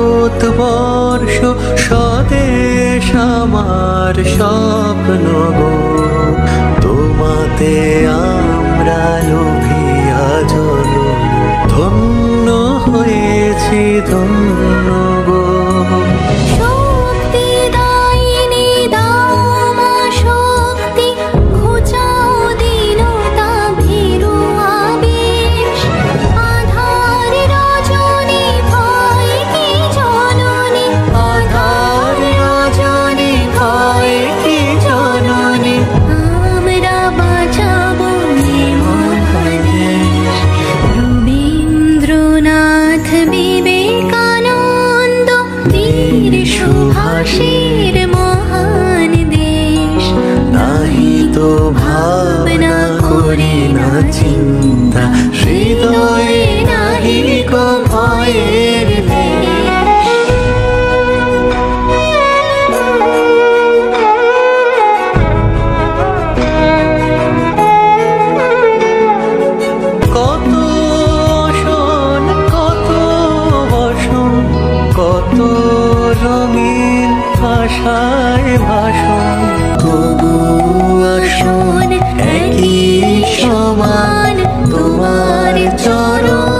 ভারতবর্ষ স্বদেশ আমার স্বপ্ন গো, তোমাতে আমরা লোভিয়া জনম ধন্য হয়েছি ধন্য গো। সুভাষের মহান দেশ, নাহি তো ভাবনা করি না চিন্তা, হৃদয়ে নাহি গো ভয়ের কত শোন কত বসন কত রঙিন ভাষায় ভাষণ, তবু আসন একই সমান তোমার চরণ।